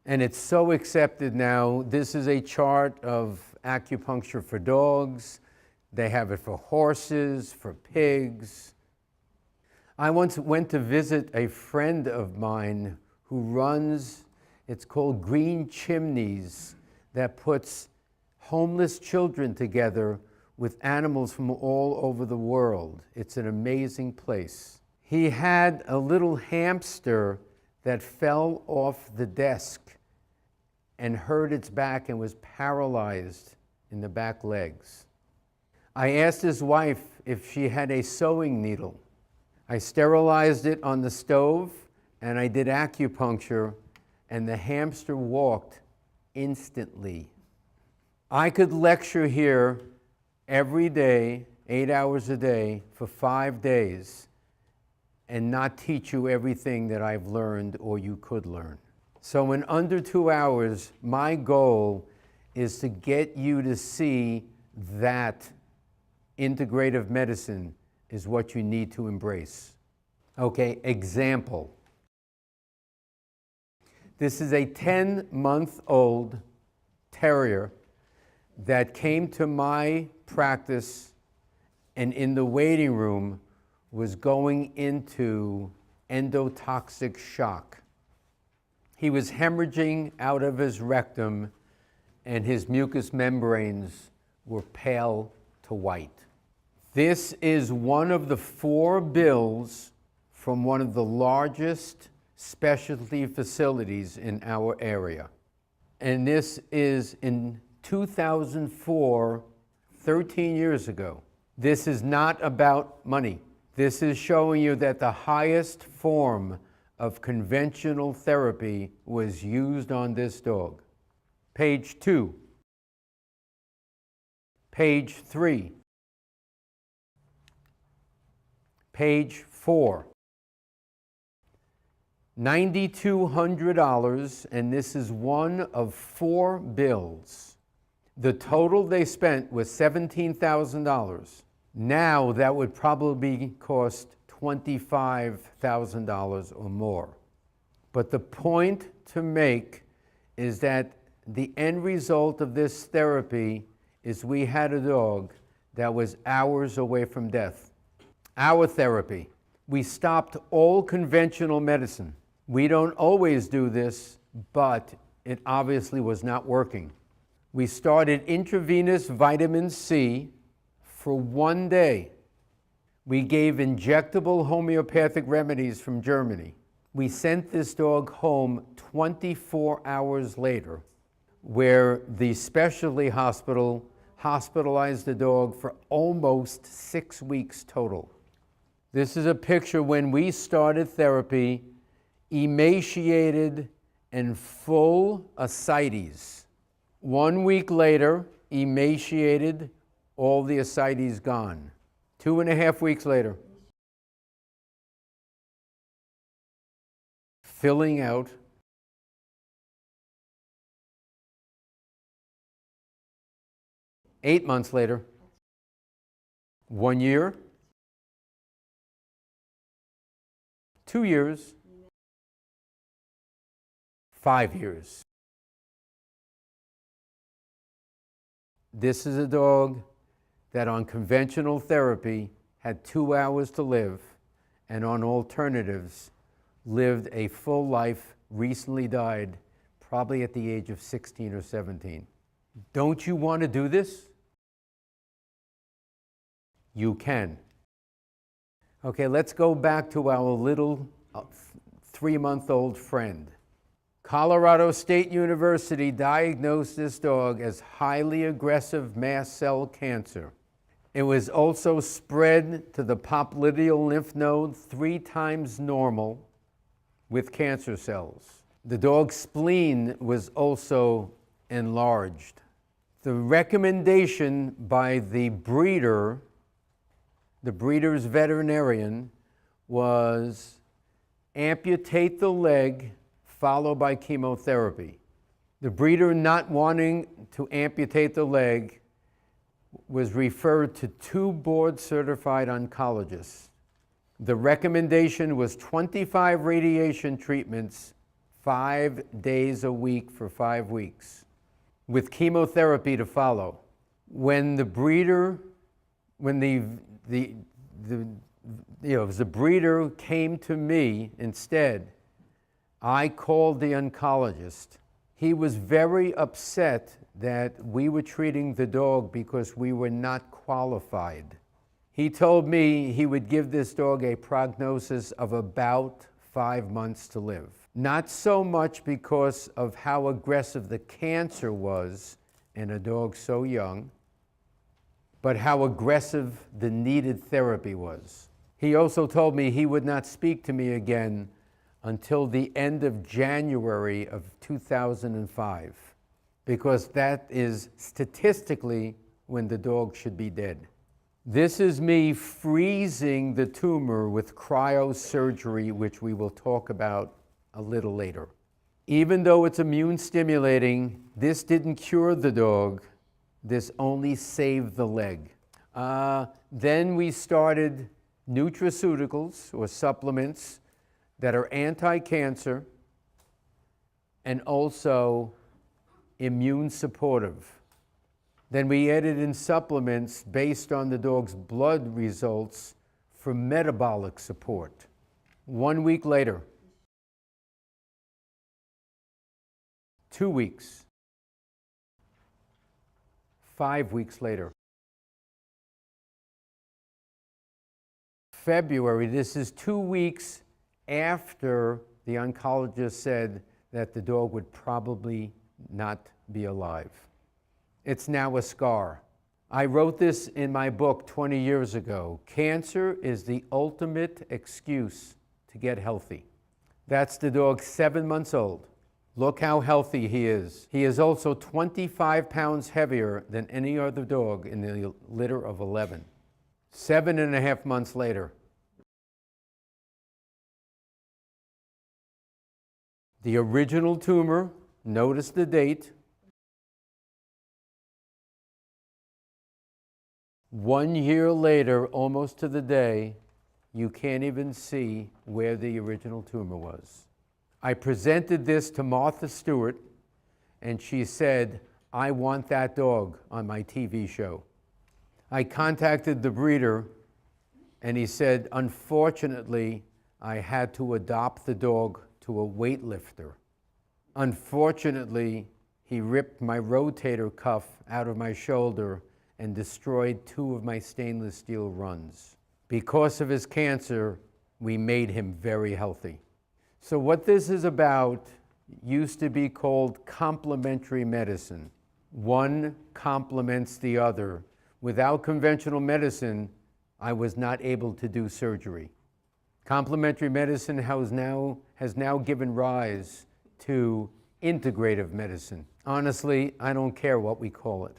And it's so accepted now. This is a chart of acupuncture for dogs. They have it for horses, for pigs. I once went to visit a friend of mine who runs, it's called Green Chimneys, that puts homeless children together with animals from all over the world. It's an amazing place. He had a little hamster that fell off the desk and hurt its back and was paralyzed in the back legs. I asked his wife if she had a sewing needle. I sterilized it on the stove and I did acupuncture, and the hamster walked instantly. I could lecture here every day, 8 hours a day, for 5 days, and not teach you everything that I've learned or you could learn. So in under 2 hours, my goal is to get you to see that integrative medicine is what you need to embrace. Okay, example. This is a 10-month-old terrier that came to my practice and in the waiting room was going into endotoxic shock. He was hemorrhaging out of his rectum and his mucous membranes were pale to white. This is one of the 4 bills from one of the largest specialty facilities in our area. And this is in 2004, 13 years ago. This is not about money. This is showing you that the highest form of conventional therapy was used on this dog. Page 2. Page 3. Page 4. $9,200, and this is one of 4 bills. The total they spent was $17,000. Now that would probably cost $25,000 or more. But the point to make is that the end result of this therapy is we had a dog that was hours away from death. Our therapy. We stopped all conventional medicine. We don't always do this, but it obviously was not working. We started intravenous vitamin C for 1 day. We gave injectable homeopathic remedies from Germany. We sent this dog home 24 hours later, where the specialty hospital hospitalized the dog for almost 6 weeks total. This is a picture when we started therapy, emaciated and full ascites. 1 week later, emaciated, all the ascites gone. 2.5 weeks later, filling out. 8 months later, 1 year, 2 years, 5 years. This is a dog that on conventional therapy had 2 hours to live, and on alternatives lived a full life, recently died, probably at the age of 16 or 17. Don't you want to do this? You can. Okay, let's go back to our little 3-month-old friend. Colorado State University diagnosed this dog as highly aggressive mast cell cancer. It was also spread to the popliteal lymph node 3 times normal with cancer cells. The dog's spleen was also enlarged. The recommendation by the breeder's veterinarian, was amputate the leg followed by chemotherapy. The breeder not wanting to amputate the leg was referred to 2 board-certified oncologists. The recommendation was 25 radiation treatments 5 days a week for 5 weeks, with chemotherapy to follow. When the breeder, when the breeder came to me instead, I called the oncologist. He was very upset that we were treating the dog because we were not qualified. He told me he would give this dog a prognosis of about 5 months to live. Not so much because of how aggressive the cancer was in a dog so young, but how aggressive the needed therapy was. He also told me he would not speak to me again until the end of January of 2005, because that is statistically when the dog should be dead. This is me freezing the tumor with cryosurgery, which we will talk about a little later. Even though it's immune stimulating, this didn't cure the dog. This only saved the leg. Then we started nutraceuticals or supplements that are anti-cancer and also immune supportive. Then we added in supplements based on the dog's blood results for metabolic support. 1 week later, 2 weeks, 5 weeks later, February, this is 2 weeks after the oncologist said that the dog would probably not be alive. It's now a scar. I wrote this in my book 20 years ago. Cancer is the ultimate excuse to get healthy. That's the dog 7 months old. Look how healthy he is. He is also 25 pounds heavier than any other dog in the litter of 11. 7.5 months later, the original tumor, notice the date, 1 year later, almost to the day, you can't even see where the original tumor was. I presented this to Martha Stewart, and she said, I want that dog on my TV show. I contacted the breeder, and he said, unfortunately, I had to adopt the dog to a weightlifter. Unfortunately, he ripped my rotator cuff out of my shoulder and destroyed 2 of my stainless steel runs. Because of his cancer, we made him very healthy. So what this is about used to be called complementary medicine. One complements the other. Without conventional medicine, I was not able to do surgery. Complementary medicine has now given rise to integrative medicine. Honestly, I don't care what we call it.